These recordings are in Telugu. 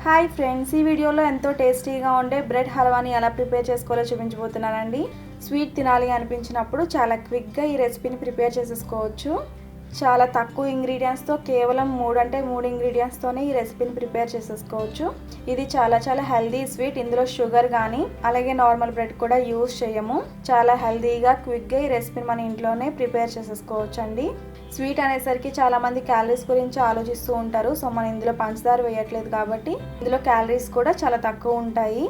హాయ్ ఫ్రెండ్స్, ఈ వీడియోలో ఎంతో టేస్టీగా ఉండే బ్రెడ్ హల్వాని ఎలా ప్రిపేర్ చేసుకోవాలో చూపించబోతున్నానండి. స్వీట్ తినాలి అనిపించినప్పుడు చాలా క్విక్గా ఈ రెసిపీని ప్రిపేర్ చేసేసుకోవచ్చు. చాలా తక్కువ ఇంగ్రీడియంట్స్తో కేవలం 3 ఇంగ్రీడియంట్స్తోనే ఈ రెసిపీని ప్రిపేర్ చేసేసుకోవచ్చు. ఇది చాలా హెల్దీ స్వీట్. ఇందులో షుగర్ కానీ అలాగే నార్మల్ బ్రెడ్ కూడా యూజ్ చేయము. చాలా హెల్దీగా క్విక్గా ఈ రెసిపీని మన ఇంట్లోనే ప్రిపేర్ చేసేసుకోవచ్చు అండి. స్వీట్ అనేసరికి చాలామంది క్యాలరీస్ గురించి ఆలోచిస్తూ ఉంటారు. సో మనం ఇందులో పంచదార వేయట్లేదు కాబట్టి ఇందులో క్యాలరీస్ కూడా చాలా తక్కువ ఉంటాయి.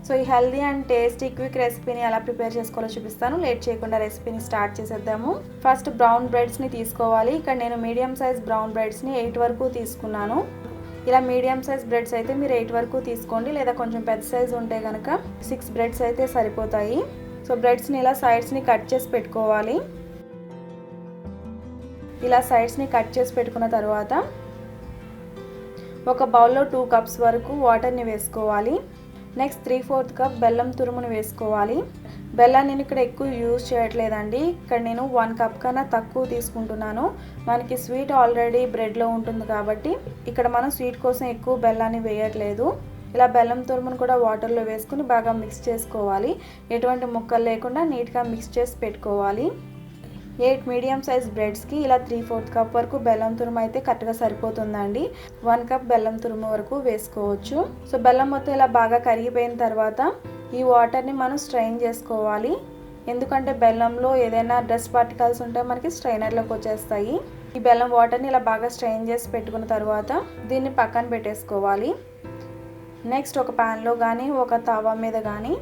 సో ఈ హెల్దీ అండ్ టేస్టీ క్విక్ రెసిపీని ఎలా ప్రిపేర్ చేసుకోవాలో చూపిస్తాను. లేట్ చేయకుండా రెసిపీని స్టార్ట్ చేసేద్దాము. ఫస్ట్ బ్రౌన్ బ్రెడ్స్ని తీసుకోవాలి. ఇక్కడ నేను మీడియం సైజ్ బ్రౌన్ బ్రెడ్స్ని 8 వరకు తీసుకున్నాను. ఇలా మీడియం సైజ్ బ్రెడ్స్ అయితే మీరు 8 వరకు తీసుకోండి, లేదా కొంచెం పెద్ద సైజ్ ఉంటే కనుక 6 బ్రెడ్స్ అయితే సరిపోతాయి. సో బ్రెడ్స్ని ఇలా సైడ్స్ని కట్ చేసి పెట్టుకోవాలి. ఇలా సైడ్స్ని కట్ చేసి పెట్టుకున్న తర్వాత ఒక బౌల్లో 2 కప్స్ వరకు వాటర్ని వేసుకోవాలి. నెక్స్ట్ 3/4 కప్ బెల్లం తురుమును వేసుకోవాలి. బెల్లాన్ని నేను ఇక్కడ ఎక్కువ యూజ్ చేయట్లేదండి. ఇక్కడ నేను 1 కప్ కన్నా తక్కువ తీసుకుంటున్నాను. మనకి స్వీట్ ఆల్రెడీ బ్రెడ్లో ఉంటుంది కాబట్టి ఇక్కడ మనం స్వీట్ కోసం ఎక్కువ బెల్లాన్ని వేయట్లేదు. ఇలా బెల్లం తురుమును కూడా వాటర్లో వేసుకుని బాగా మిక్స్ చేసుకోవాలి. ఎటువంటి ముక్కలు లేకుండా నీట్గా మిక్స్ చేసి పెట్టుకోవాలి. 8 మీడియం సైజ్ బ్రెడ్స్కి ఇలా 3/4 కప్ వరకు బెల్లం తురుము అయితే కరెక్ట్గా సరిపోతుందండి. 1 కప్ బెల్లం తురుము వరకు వేసుకోవచ్చు. సో బెల్లం మొత్తం ఇలా బాగా కరిగిపోయిన తర్వాత ఈ వాటర్ని మనం స్ట్రెయిన్ చేసుకోవాలి. ఎందుకంటే బెల్లంలో ఏదైనా డస్ట్ పార్టికల్స్ ఉంటే మనకి స్ట్రైనర్లోకి వచ్చేస్తాయి. ఈ బెల్లం వాటర్ని ఇలా బాగా స్ట్రెయిన్ చేసి పెట్టుకున్న తర్వాత దీన్ని పక్కన పెట్టేసుకోవాలి. నెక్స్ట్ ఒక ప్యాన్లో కానీ ఒక తవా మీద కానీ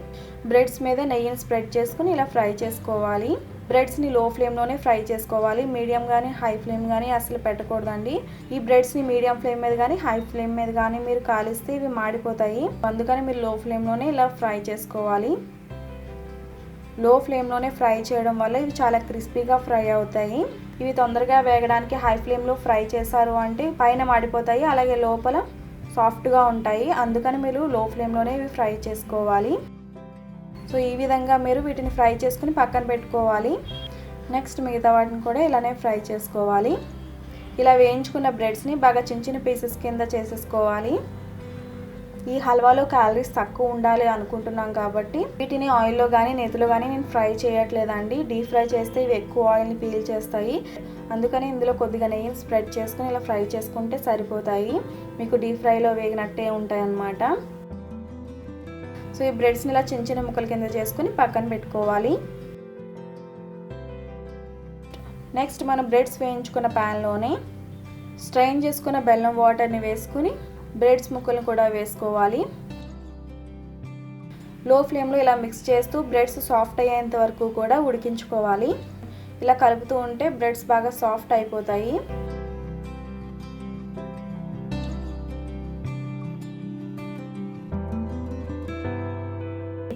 బ్రెడ్స్ మీద నెయ్యిని స్ప్రెడ్ చేసుకుని ఇలా ఫ్రై చేసుకోవాలి. బ్రెడ్స్ని లో ఫ్లేమ్లోనే ఫ్రై చేసుకోవాలి. మీడియం కానీ హై ఫ్లేమ్ కానీ అసలు పెట్టకూడదండి. ఈ బ్రెడ్స్ని మీడియం ఫ్లేమ్ మీద కానీ హై ఫ్లేమ్ మీద కానీ మీరు కాలిస్తే ఇవి మాడిపోతాయి. అందుకని మీరు లో ఫ్లేమ్లోనే ఇలా ఫ్రై చేసుకోవాలి. లో ఫ్లేమ్లోనే ఫ్రై చేయడం వల్ల ఇవి చాలా క్రిస్పీగా ఫ్రై అవుతాయి. ఇవి తొందరగా వేగడానికి హై ఫ్లేమ్లో ఫ్రై చేశారు అంటే పైన మాడిపోతాయి, అలాగే లోపల సాఫ్ట్గా ఉంటాయి. అందుకని మీరు లో ఫ్లేమ్లోనే ఇవి ఫ్రై చేసుకోవాలి. సో ఈ విధంగా మీరు వీటిని ఫ్రై చేసుకుని పక్కన పెట్టుకోవాలి. నెక్స్ట్ మిగతా వాటిని కూడా ఇలానే ఫ్రై చేసుకోవాలి. ఇలా వేయించుకున్న బ్రెడ్స్ని బాగా చిన్న పీసెస్ కింద చేసేసుకోవాలి. ఈ హల్వాలో క్యాలరీస్ తక్కువ ఉండాలి అనుకుంటున్నాం కాబట్టి వీటిని ఆయిల్లో కానీ నెయ్యిలో కానీ నేను ఫ్రై చేయట్లేదండి. డీప్ ఫ్రై చేస్తే ఇవి ఎక్కువ ఆయిల్ని పీల్ చేస్తాయి. అందుకని ఇందులో కొద్దిగా నెయ్యిని స్ప్రెడ్ చేసుకుని ఇలా ఫ్రై చేసుకుంటే సరిపోతాయి. మీకు డీప్ ఫ్రైలో వేగినట్టే ఉంటాయి అన్నమాట. సో ఈ బ్రెడ్స్ని ఇలా చిన్న ముక్కల కింద చేసుకుని పక్కన పెట్టుకోవాలి. నెక్స్ట్ మనం బ్రెడ్స్ వేయించుకున్న ప్యాన్లోనే స్ట్రెయిన్ చేసుకున్న బెల్లం వాటర్ని వేసుకుని బ్రెడ్స్ ముక్కలను కూడా వేసుకోవాలి. లో ఫ్లేమ్లో ఇలా మిక్స్ చేస్తూ బ్రెడ్స్ సాఫ్ట్ అయ్యేంత వరకు కూడా ఉడికించుకోవాలి. ఇలా కలుపుతూ ఉంటే బ్రెడ్స్ బాగా సాఫ్ట్ అయిపోతాయి.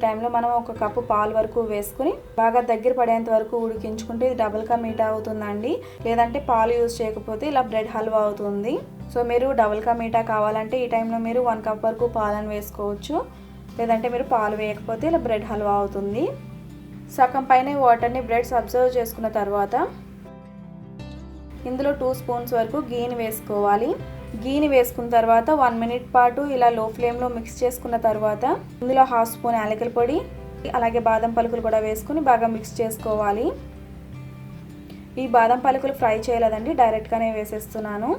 టైంలో మనం 1 కప్పు పాలు వరకు వేసుకుని బాగా దగ్గర పడేంత వరకు ఉడికించుకుంటే ఇది డబుల్ కా మీఠా అవుతుందండి. లేదంటే పాలు యూజ్ చేయకపోతే ఇలా బ్రెడ్ హల్వా అవుతుంది. సో మీరు డబుల్ కా మీఠా కావాలంటే ఈ టైంలో మీరు 1 కప్ వరకు పాలను వేసుకోవచ్చు. లేదంటే మీరు పాలు వేయకపోతే ఇలా బ్రెడ్ హల్వా అవుతుంది. సగం పైన వాటర్ని బ్రెడ్స్ అబ్జర్వ్ చేసుకున్న తర్వాత ఇందులో 2 స్పూన్స్ వరకు గీని వేసుకోవాలి. గీని వేసుకున్న తర్వాత 1 మినిట్ పాటు ఇలా లో ఫ్లేమ్లో మిక్స్ చేసుకున్న తర్వాత ఇందులో 1/2 స్పూన్ యాలకుల పొడి అలాగే బాదం పలుకులు కూడా వేసుకుని బాగా మిక్స్ చేసుకోవాలి. ఈ బాదం పలుకులు ఫ్రై చేయలేదండి, డైరెక్ట్గానే వేసేస్తున్నాను.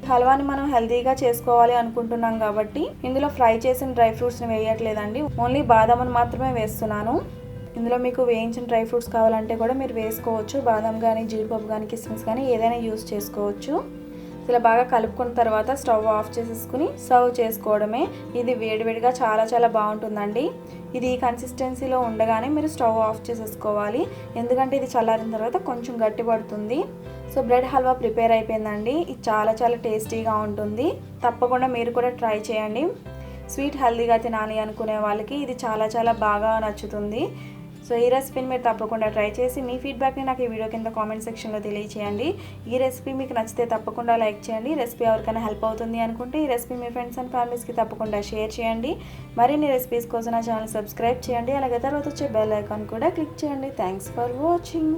హల్వాని మనం హెల్తీగా చేసుకోవాలి అనుకుంటున్నాం కాబట్టి ఇందులో ఫ్రై చేసిన డ్రై ఫ్రూట్స్ని వేయట్లేదండి, ఓన్లీ బాదాంని మాత్రమే వేస్తున్నాను. ఇందులో మీకు వేయించిన డ్రై ఫ్రూట్స్ కావాలంటే కూడా మీరు వేసుకోవచ్చు. బాదం కానీ జీడిపప్పు కానీ కిస్మిస్ కానీ ఏదైనా యూజ్ చేసుకోవచ్చు. ఇలా బాగా కలుపుకున్న తర్వాత స్టవ్ ఆఫ్ చేసేసుకుని సర్వ్ చేసుకోవడమే. ఇది వేడివేడిగా చాలా బాగుంటుందండి. ఇది ఈ కన్సిస్టెన్సీలో ఉండగానే మీరు స్టవ్ ఆఫ్ చేసేసుకోవాలి. ఎందుకంటే ఇది చల్లారిన తర్వాత కొంచెం గట్టి పడుతుంది. సో బ్రెడ్ హల్వా ప్రిపేర్ అయిపోయిందండి. ఇది చాలా టేస్టీగా ఉంటుంది. తప్పకుండా మీరు కూడా ట్రై చేయండి. స్వీట్ హెల్తీగా తినాలి అనుకునే వాళ్ళకి ఇది చాలా బాగా నచ్చుతుంది. సో ఈ రెసిపీని మీరు తప్పకుండా ట్రై చేసి మీ ఫీడ్బ్యాక్ని నాకు ఈ వీడియో కింద కామెంట్ సెక్షన్లో తెలియచేయండి. ఈ రెసిపీ మీకు నచ్చితే తప్పకుండా లైక్ చేయండి. రెసిపీ ఎవరికైనా హెల్ప్ అవుతుంది అనుకుంటే ఈ రెసిపీ మీ ఫ్రెండ్స్ అండ్ ఫ్యామిలీస్కి తప్పకుండా షేర్ చేయండి. మరిన్ని రెసిపీస్ కోసం నా ఛానల్ సబ్స్క్రైబ్ చేయండి. అలాగే తర్వాత వచ్చే బెల్ ఐకాన్ కూడా క్లిక్ చేయండి. Thanks for watching.